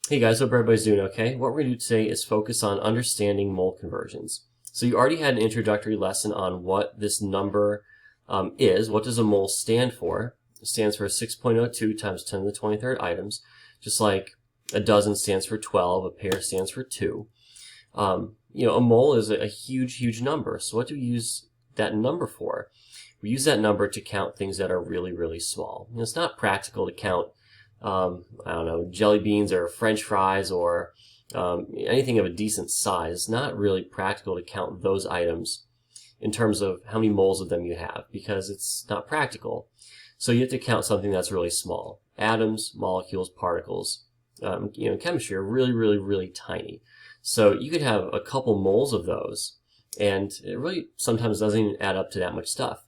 Hey guys, hope everybody's doing okay. What we're going to do today is focus on understanding mole conversions. So you already had an introductory lesson on what this number is. What does a mole stand for? It stands for 6.02 times 10 to the 23rd items, just like a dozen stands for 12, a pair stands for 2. A mole is a huge, huge number. So what do we use that number for? We use that number to count things that are really, really small. It's not practical to count jelly beans or French fries or anything of a decent size. It's not really practical to count those items in terms of how many moles of them you have because it's not practical. So you have to count something that's really small. Atoms, molecules, particles, in chemistry are really, really, really tiny. So you could have a couple moles of those, and it really sometimes doesn't even add up to that much stuff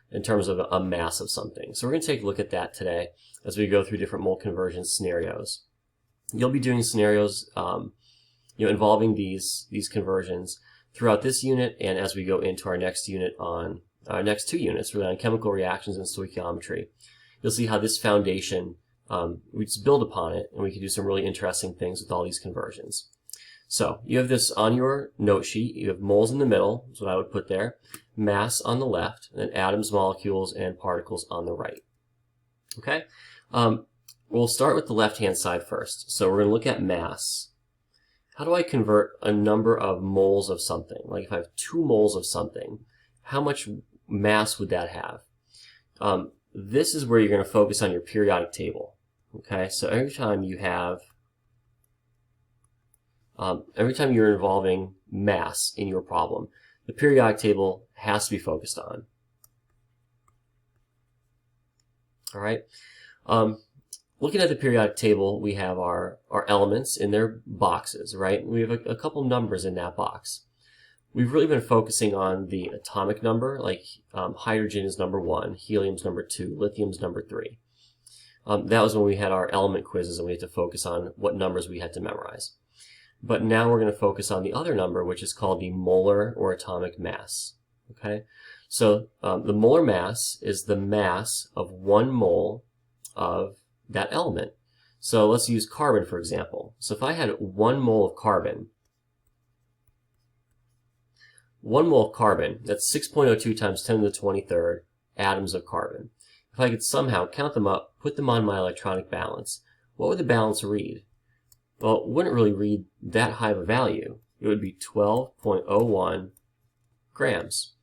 in terms of a mass of something. So we're going to take a look at that today as we go through different mole conversion scenarios. You'll be doing scenarios involving these conversions throughout this unit and as we go into our next unit on our next two units, really on chemical reactions and stoichiometry. You'll see how this foundation, we just build upon it and we can do some really interesting things with all these conversions. So you have this on your note sheet. You have moles in the middle, is what I would put there, mass on the left, and then atoms, molecules, and particles on the right. Okay? We'll start with the left-hand side first. So we're going to look at mass. How do I convert a number of moles of something? Like if I have 2 moles of something, how much mass would that have? This is where you're going to focus on your periodic table. Okay? So every time you're involving mass in your problem, the periodic table has to be focused on. All right. Looking at the periodic table, we have our elements in their boxes, right? We have a couple numbers in that box. We've really been focusing on the atomic number, like hydrogen is number 1, helium's number 2, lithium's number 3. That was when we had our element quizzes and we had to focus on what numbers we had to memorize. But now we're going to focus on the other number, which is called the molar or atomic mass. Okay, so the molar mass is the mass of 1 mole of that element. So let's use carbon, for example. So if I had 1 mole of carbon, 1 mole of carbon, that's 6.02 times 10 to the 23rd atoms of carbon. If I could somehow count them up, put them on my electronic balance, what would the balance read? Well, it wouldn't really read that high of a value. It would be 12.01 grams.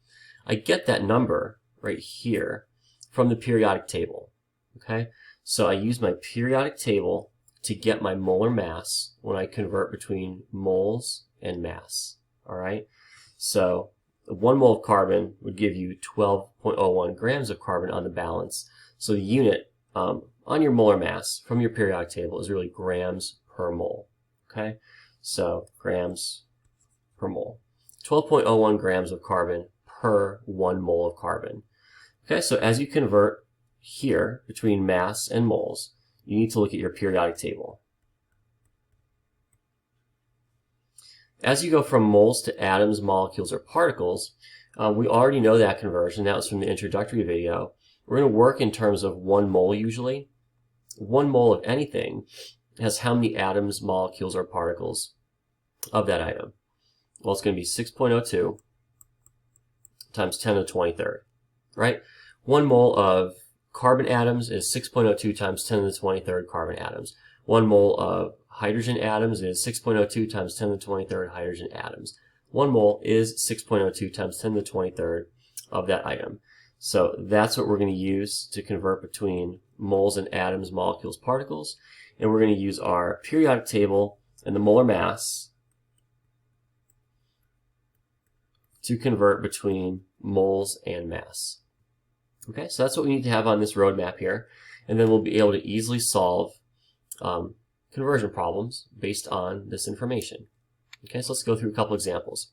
I get that number right here from the periodic table. Okay? So I use my periodic table to get my molar mass when I convert between moles and mass. All right? So 1 mole of carbon would give you 12.01 grams of carbon on the balance. So the unit on your molar mass from your periodic table is really grams per mole. Okay? So grams per mole. 12.01 grams of carbon per 1 mole of carbon. Okay, so as you convert here between mass and moles, you need to look at your periodic table. As you go from moles to atoms, molecules, or particles, we already know that conversion. That was from the introductory video. We're going to work in terms of 1 mole usually. 1 mole of anything has how many atoms, molecules, or particles of that item? Well, it's going to be 6.02 times 10 to the 23rd, right? 1 mole of carbon atoms is 6.02 times 10 to the 23rd carbon atoms. 1 mole of hydrogen atoms is 6.02 times 10 to the 23rd hydrogen atoms. 1 mole is 6.02 times 10 to the 23rd of that item. So that's what we're going to use to convert between moles and atoms, molecules, particles. And we're going to use our periodic table and the molar mass to convert between moles and mass. Okay, so that's what we need to have on this roadmap here. And then we'll be able to easily solve conversion problems based on this information. Okay, so let's go through a couple examples.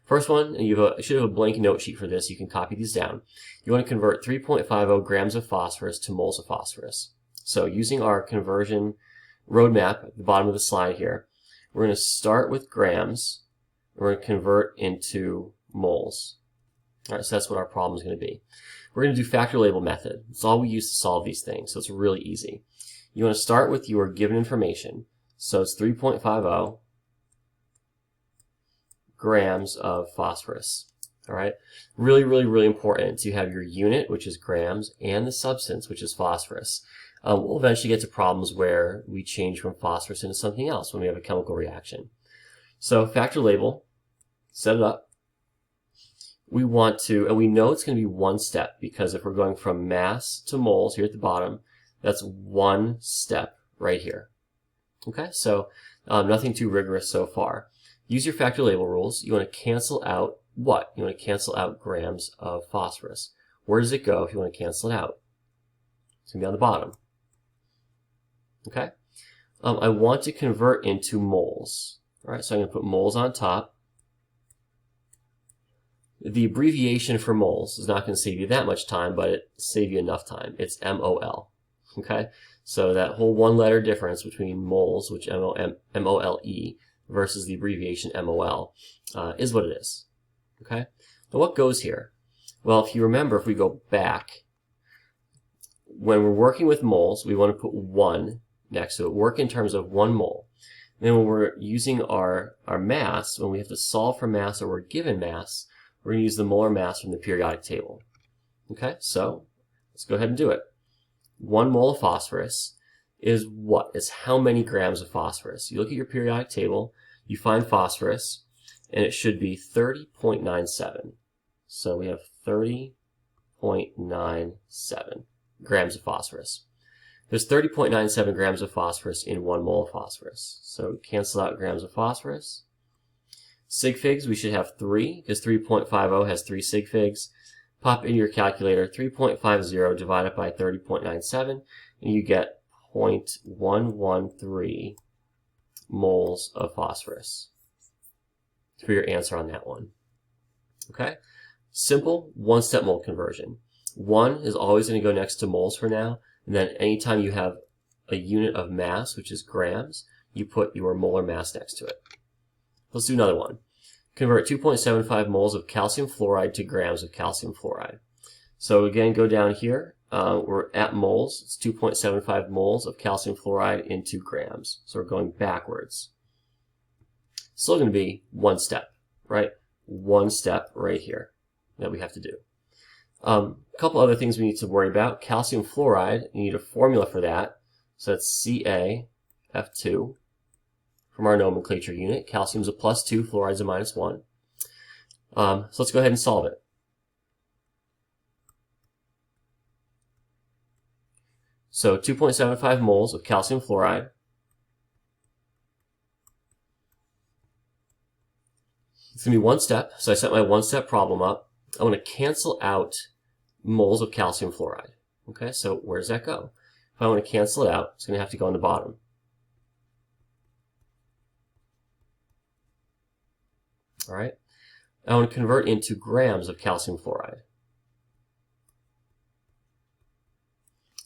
First one, and you should have a blank note sheet for this. You can copy these down. You want to convert 3.50 grams of phosphorus to moles of phosphorus. So using our conversion roadmap at the bottom of the slide here, we're going to start with grams. We're going to convert into moles. All right, so that's what our problem is going to be. We're going to do factor label method. It's all we use to solve these things, so it's really easy. You want to start with your given information. So it's 3.50 grams of phosphorus. All right, really, really, really important to have your unit, which is grams, and the substance, which is phosphorus. We'll eventually get to problems where we change from phosphorus into something else when we have a chemical reaction. So factor label, set it up. We want to, and we know it's going to be one step, because if we're going from mass to moles here at the bottom, that's one step right here. Okay, so nothing too rigorous so far. Use your factor label rules. You want to cancel out what? You want to cancel out grams of phosphorus. Where does it go if you want to cancel it out? It's going to be on the bottom. Okay? I want to convert into moles. All right, so I'm going to put moles on top. The abbreviation for moles is not going to save you that much time, but it saves you enough time. It's MOL. Okay? So that whole one-letter difference between moles, which M-O-L-E, versus the abbreviation MOL, is what it is. Okay? Now what goes here? Well, if you remember, if we go back, when we're working with moles, we want to put 1 next to it. Work in terms of 1 mole. And then when we're using our mass, when we have to solve for mass or we're given mass, we're going to use the molar mass from the periodic table. Okay? So let's go ahead and do it. 1 mole of phosphorus is what? It's how many grams of phosphorus? You look at your periodic table, you find phosphorus, and it should be 30.97. So we have 30.97 grams of phosphorus. There's 30.97 grams of phosphorus in 1 mole of phosphorus. So cancel out grams of phosphorus. Sig figs, we should have 3, because 3.50 has 3 sig figs. Pop in your calculator 3.50 divided by 30.97, and you get 0.113 moles of phosphorus for your answer on that one. Okay? Simple one-step mole conversion. 1 is always going to go next to moles for now, and then anytime you have a unit of mass, which is grams, you put your molar mass next to it. Let's do another one. Convert 2.75 moles of calcium fluoride to grams of calcium fluoride. So again, go down here. We're at moles. It's 2.75 moles of calcium fluoride into grams. So we're going backwards. Still going to be 1 step, right? 1 step right here that we have to do. A couple other things we need to worry about. Calcium fluoride, you need a formula for that. So that's CaF2 from our nomenclature unit. Calcium's a +2, fluoride's a -1. So let's go ahead and solve it. So 2.75 moles of calcium fluoride. It's going to be 1 step, so I set my 1-step problem up. I want to cancel out moles of calcium fluoride. Okay, so where does that go? If I want to cancel it out, it's going to have to go on the bottom. All right, I want to convert into grams of calcium fluoride.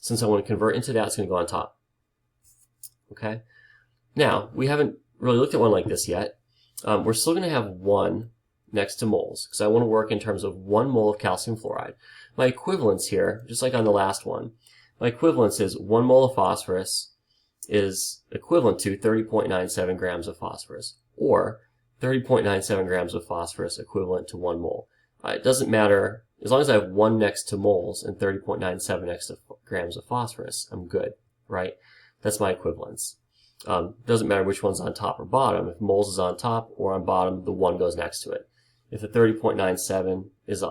Since I want to convert into that, it's going to go on top. Okay, now we haven't really looked at one like this yet. We're still going to have 1 next to moles, because I want to work in terms of 1 mole of calcium fluoride. My equivalence here, just like on the last one, my equivalence is 1 mole of phosphorus is equivalent to 30.97 grams of phosphorus, or 30.97 grams of phosphorus equivalent to 1 mole. It doesn't matter, as long as I have 1 next to moles and 30.97 next to grams of phosphorus, I'm good, right? That's my equivalence. Doesn't matter which one's on top or bottom. If moles is on top or on bottom, the 1 goes next to it. If the 30.97 is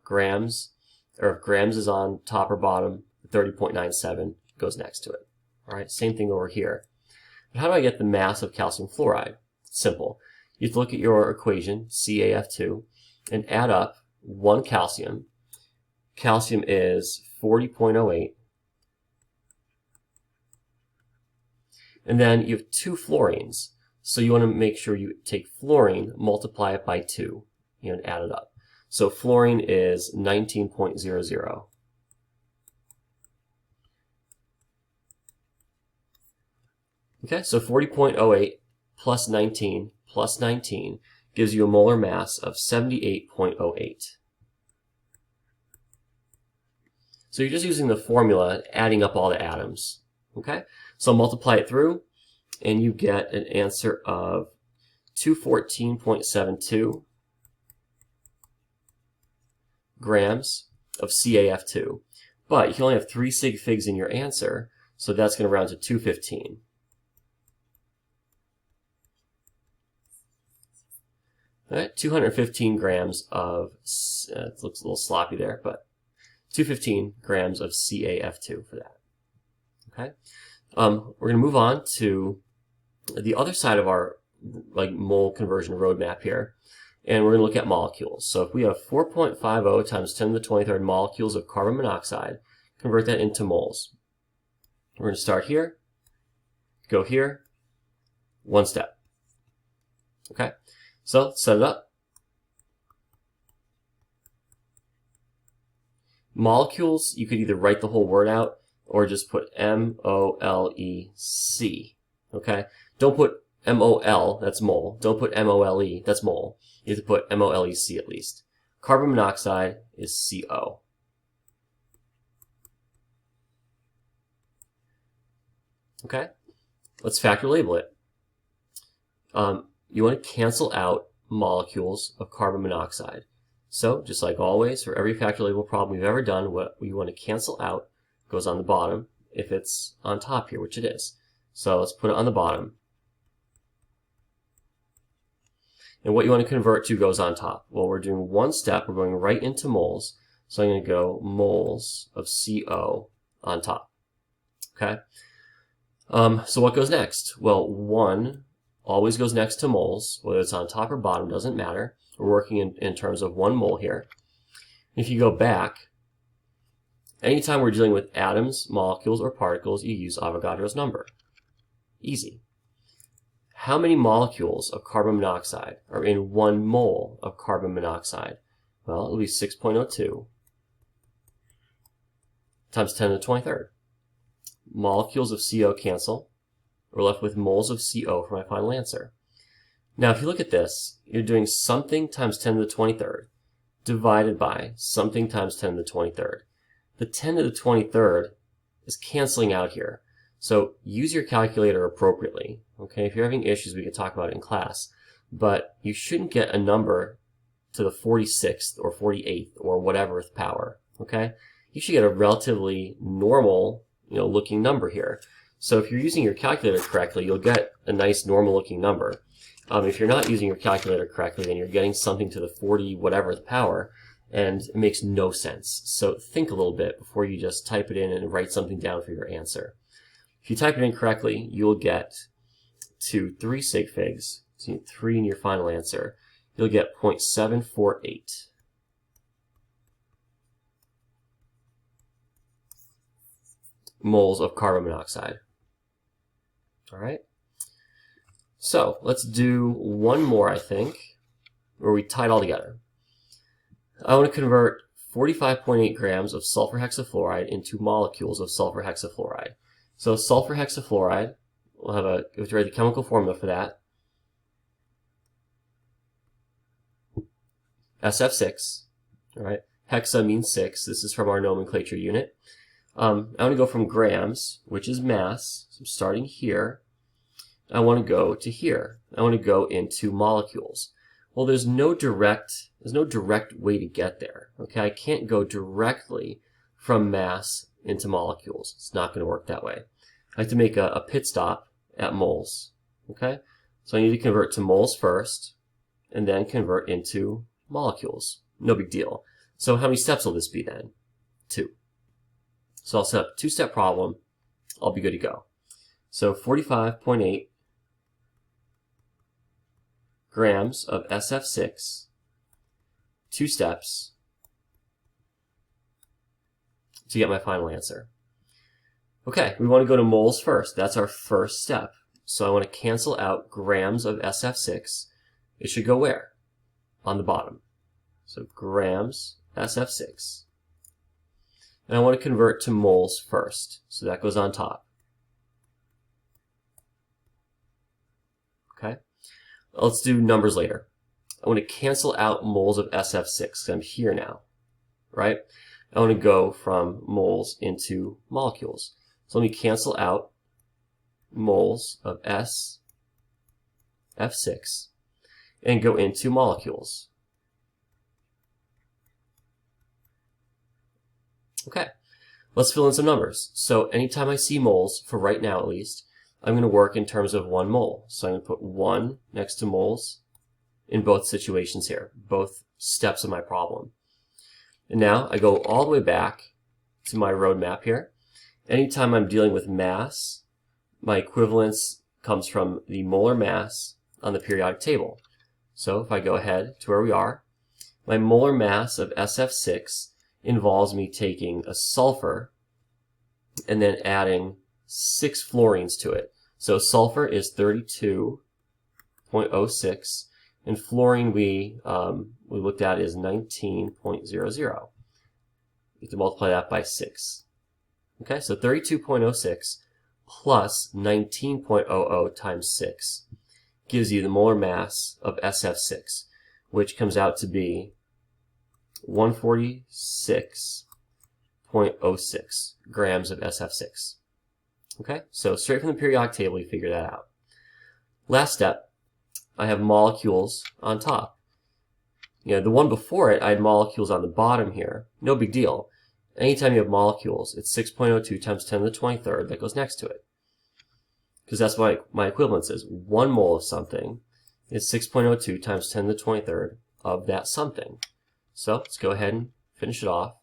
grams, or if grams is on top or bottom, the 30.97 goes next to it. All right, same thing over here. But how do I get the mass of calcium fluoride? It's simple. You have to look at your equation, CaF2, and add up 1 calcium. Calcium is 40.08. And then you have 2 fluorines. So you want to make sure you take fluorine, multiply it by 2, and add it up. So fluorine is 19.00. Okay, so 40.08 plus 19 plus 19 gives you a molar mass of 78.08. So you're just using the formula, adding up all the atoms. Okay, so multiply it through, and you get an answer of 214.72 grams of CaF2. But you can only have 3 sig figs in your answer, so that's going to round to 215. All right, 215 grams of, it looks a little sloppy there, but 215 grams of CaF2 for that. Okay, we're going to move on to the other side of our mole conversion roadmap here, and we're going to look at molecules. So if we have 4.50 times 10 to the 23rd molecules of carbon monoxide, convert that into moles. We're going to start here, go here, one step. Okay, so let's set it up. Molecules, you could either write the whole word out or just put M-O-L-E-C. Okay, don't put M-O-L, that's mole. Don't put M-O-L-E, that's mole. You have to put M-O-L-E-C at least. Carbon monoxide is CO. Okay, let's factor label it. You want to cancel out molecules of carbon monoxide. So, just like always, for every factor label problem we've ever done, what you want to cancel out goes on the bottom if it's on top here, which it is. So let's put it on the bottom. And what you want to convert to goes on top. Well, we're doing one step. We're going right into moles. So I'm going to go moles of CO on top. Okay? So what goes next? Well, 1 always goes next to moles, whether it's on top or bottom, doesn't matter. We're working in terms of 1 mole here. If you go back, anytime we're dealing with atoms, molecules, or particles, you use Avogadro's number. Easy. How many molecules of carbon monoxide are in 1 mole of carbon monoxide? Well, it'll be 6.02 times 10 to the 23rd. Molecules of CO cancel. We're left with moles of CO for my final answer. Now, if you look at this, you're doing something times 10 to the 23rd divided by something times 10 to the 23rd. The 10 to the 23rd is canceling out here. So use your calculator appropriately. Okay, if you're having issues, we can talk about it in class. But you shouldn't get a number to the 46th or 48th or whateverth power. Okay, you should get a relatively normal, looking number here. So if you're using your calculator correctly, you'll get a nice normal looking number. If you're not using your calculator correctly, then you're getting something to the 40 whateverth power, and it makes no sense. So think a little bit before you just type it in and write something down for your answer. If you type it in correctly, you'll get to 3 sig figs, so you need 3 in your final answer. You'll get 0.748. moles of carbon monoxide. All right. So let's do one more, I think, where we tie it all together. I want to convert 45.8 grams of sulfur hexafluoride into molecules of sulfur hexafluoride. So sulfur hexafluoride, we have to write the chemical formula for that. SF6, all right. Hexa means 6. This is from our nomenclature unit. I want to go from grams, which is mass. So I'm starting here. I want to go to here. I want to go into molecules. Well, there's no direct way to get there. Okay, I can't go directly from mass into molecules. It's not going to work that way. I have to make a pit stop at moles. Okay, so I need to convert to moles first, and then convert into molecules. No big deal. So how many steps will this be then? 2. So I'll set up a 2-step problem. I'll be good to go. So 45.8 grams of SF6, 2 steps to get my final answer. Okay, we want to go to moles first. That's our first step. So I want to cancel out grams of SF6. It should go where? On the bottom. So grams SF6. And I want to convert to moles first. So that goes on top. Okay. Let's do numbers later. I want to cancel out moles of SF6 because I'm here now, right? I want to go from moles into molecules. So let me cancel out moles of SF6 and go into molecules. Okay, let's fill in some numbers. So anytime I see moles, for right now at least, I'm going to work in terms of 1 mole. So I'm going to put 1 next to moles in both situations here, both steps of my problem. And now I go all the way back to my roadmap here. Anytime I'm dealing with mass, my equivalence comes from the molar mass on the periodic table. So if I go ahead to where we are, my molar mass of SF6 involves me taking a sulfur and then adding 6 fluorines to it. So sulfur is 32.06, and fluorine we looked at is 19.00. You have to multiply that by 6. Okay, so 32.06 plus 19.00 times 6 gives you the molar mass of SF6, which comes out to be 146.06 grams of SF6. Okay, so straight from the periodic table, you figure that out. Last step, I have molecules on top. You know, the one before it, I had molecules on the bottom here. No big deal. Anytime you have molecules, it's 6.02 times 10 to the 23rd that goes next to it. Because that's what my equivalence is. 1 mole of something is 6.02 times 10 to the 23rd of that something. So let's go ahead and finish it off.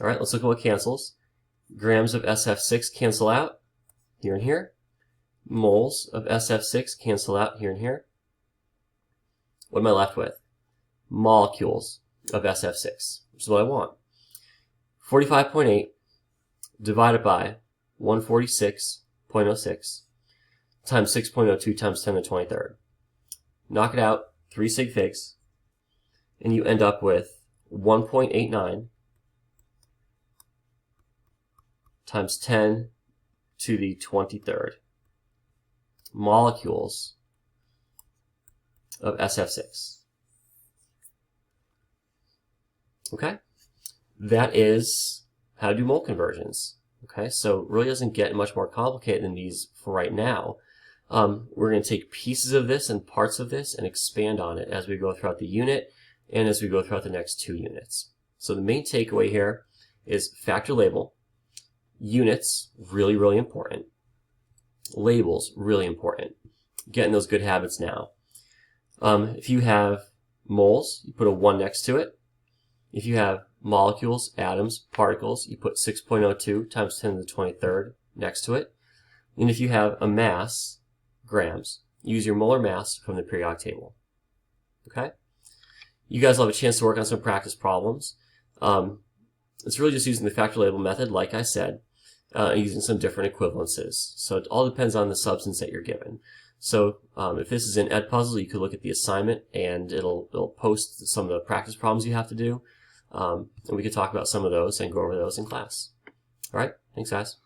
All right, let's look at what cancels. Grams of SF6 cancel out here and here. Moles of SF6 cancel out here and here. What am I left with? Molecules of SF6, which is what I want. 45.8 divided by 146.06 times 6.02 times 10 to the 23rd. Knock it out, 3 sig figs, and you end up with 1.89 times 10 to the 23rd molecules of SF6. Okay? That is how to do mole conversions. Okay, so it really doesn't get much more complicated than these for right now. We're going to take pieces of this and parts of this and expand on it as we go throughout the unit and as we go throughout the next 2 units. So the main takeaway here is factor label. Units, really, really important. Labels, really important. Getting those good habits now. If you have moles, you put a 1 next to it. If you have molecules, atoms, particles, you put 6.02 times 10 to the 23rd next to it. And if you have a mass, grams, use your molar mass from the periodic table. Okay? You guys will have a chance to work on some practice problems. It's really just using the factor label method, like I said, using some different equivalences. So it all depends on the substance that you're given. So if this is an Edpuzzle, you could look at the assignment and it'll post some of the practice problems you have to do. And we could talk about some of those and go over those in class. All right, thanks guys.